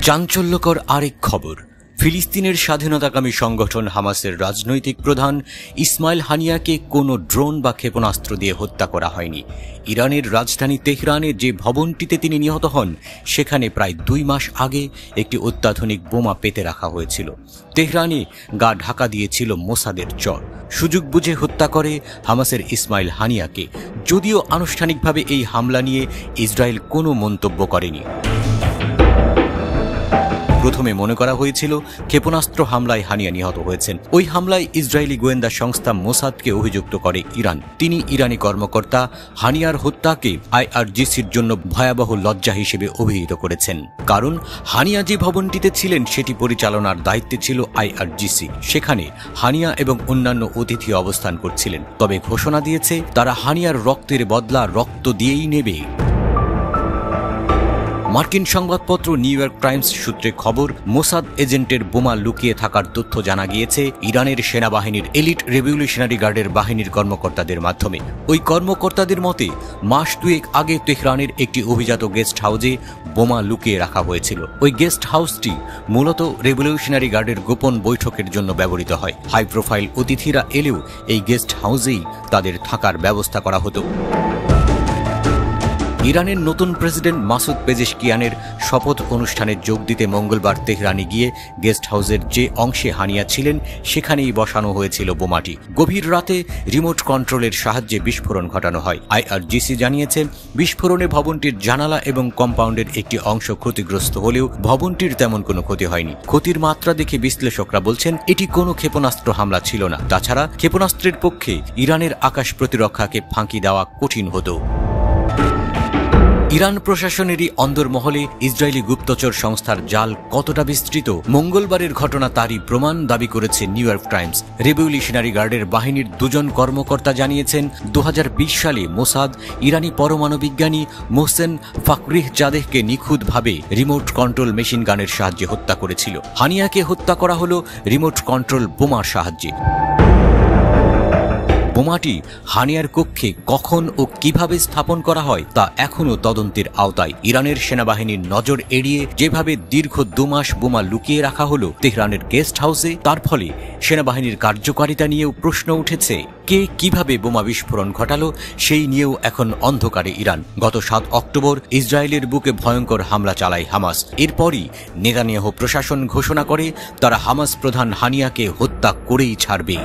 চাঞ্চল্যকর আরেক খবর, ফিলিস্তিনের স্বাধীনতাকামী সংগঠন হামাসের রাজনৈতিক প্রধান ইসমাইল হানিয়াকে কোনো ড্রোন বা ক্ষেপণাস্ত্র দিয়ে হত্যা করা হয়নি। ইরানের রাজধানী তেহরানে যে ভবনটিতে তিনি নিহত হন, সেখানে প্রায় 2 মাস আগে একটি অত্যাধুনিক বোমা পেতে রাখা হয়েছিল। তেহরানে গা ঢাকা দিয়েছিল মোসাদের চর। সুযোগ বুঝে হত্যা করে হামাসের ইসমাইল হানিয়াকে। যদিও আনুষ্ঠানিকভাবে এই হামলা নিয়ে ইসরায়েল কোনো মন্তব্য করেনি। প্রথমে মনে করা হয়েছিল ক্ষেপণাস্ত্র হামলায় হানিয়া নিহত হয়েছেন। ওই হামলায় ইসরায়েলি গোয়েন্দা সংস্থা মোসাদকে অভিযুক্ত করে ইরান। তিনি ইরানি কর্মকর্তা হানিয়ার হত্যাকে আইআরজিসির জন্য ভয়াবহ লজ্জা হিসেবে অভিহিত করেছেন। কারণ হানিয়া যে ভবনটিতে ছিলেন সেটি পরিচালনার দায়িত্বে ছিল আইআরজিসি। সেখানে হানিয়া এবং অন্যান্য অতিথি অবস্থান করছিলেন। তবে ঘোষণা দিয়েছে তারা হানিয়ার রক্তের বদলা রক্ত দিয়েই নেবে। মার্কিন সংবাদপত্র নিউ ইয়র্ক টাইমস সূত্রে খবর, মোসাদ এজেন্টের বোমা লুকিয়ে থাকার তথ্য জানা গিয়েছে ইরানের সেনাবাহিনীর এলিট রেভলিউশনারি গার্ডের বাহিনীর কর্মকর্তাদের মাধ্যমে। ওই কর্মকর্তাদের মতে মাস 2 আগে তেহরানের একটি অভিজাত গেস্ট হাউসে বোমা লুকিয়ে রাখা হয়েছিল। ওই গেস্ট হাউসটি মূলত রেভলিউশনারি গার্ডের গোপন বৈঠকের জন্য ব্যবহৃত হয়। হাই প্রোফাইল অতিথিরা এলেও এই গেস্ট হাউসেই তাদের থাকার ব্যবস্থা করা হতো। ইরানের নতুন প্রেসিডেন্ট মাসুদ পেজেশকিয়ানের শপথ অনুষ্ঠানে যোগ দিতে মঙ্গলবার তেহরানে গিয়ে গেস্ট হাউসের যে অংশে হানিয়া ছিলেন সেখানেই বসানো হয়েছিল বোমাটি। গভীর রাতে রিমোট কন্ট্রোলের সাহায্যে বিস্ফোরণ ঘটানো হয়। আইআরজিসি জানিয়েছে বিস্ফোরণে ভবনটির জানালা এবং কম্পাউন্ডের একটি অংশ ক্ষতিগ্রস্ত হলেও ভবনটির তেমন কোনো ক্ষতি হয়নি। ক্ষতির মাত্রা দেখে বিশ্লেষকরা বলছেন এটি কোনো ক্ষেপণাস্ত্র হামলা ছিল না। তাছাড়া ক্ষেপণাস্ত্রের পক্ষে ইরানের আকাশ প্রতিরক্ষাকে ফাঁকি দেওয়া কঠিন হতো। ইরান প্রশাসনেরই অন্দরমহলে ইসরায়েলি গুপ্তচর সংস্থার জাল কতটা বিস্তৃত, মঙ্গলবারের ঘটনা তারই প্রমাণ দাবি করেছে নিউ ইয়র্ক টাইমস। রেভলিউশনারি গার্ডের বাহিনীর 2 জন কর্মকর্তা জানিয়েছেন 2020 সালে মোসাদ ইরানি পরমাণু বিজ্ঞানী মোহসেন ফাকরিহজাদেহকে নিখুঁতভাবে রিমোট কন্ট্রোল মেশিন গানের সাহায্যে হত্যা করেছিল। হানিয়াকে হত্যা করা হলো রিমোট কন্ট্রোল বোমার সাহায্যে। বোমাটি হানিয়ার কক্ষে কখন ও কিভাবে স্থাপন করা হয় তা এখনও তদন্তের আওতায়। ইরানের সেনাবাহিনীর নজর এড়িয়ে যেভাবে দীর্ঘ 2 মাস বোমা লুকিয়ে রাখা হলো তেহরানের গেস্ট হাউসে, তার ফলে সেনাবাহিনীর কার্যকারিতা নিয়েও প্রশ্ন উঠেছে। কে কিভাবে বোমা বিস্ফোরণ ঘটালো সেই নিয়েও এখন অন্ধকারে ইরান। গত 7 অক্টোবর ইসরায়েলের বুকে ভয়ঙ্কর হামলা চালায় হামাস। এরপরই নেতানিয়াহু প্রশাসন ঘোষণা করে তারা হামাস প্রধান হানিয়াকে হত্যা করেই ছাড়বে।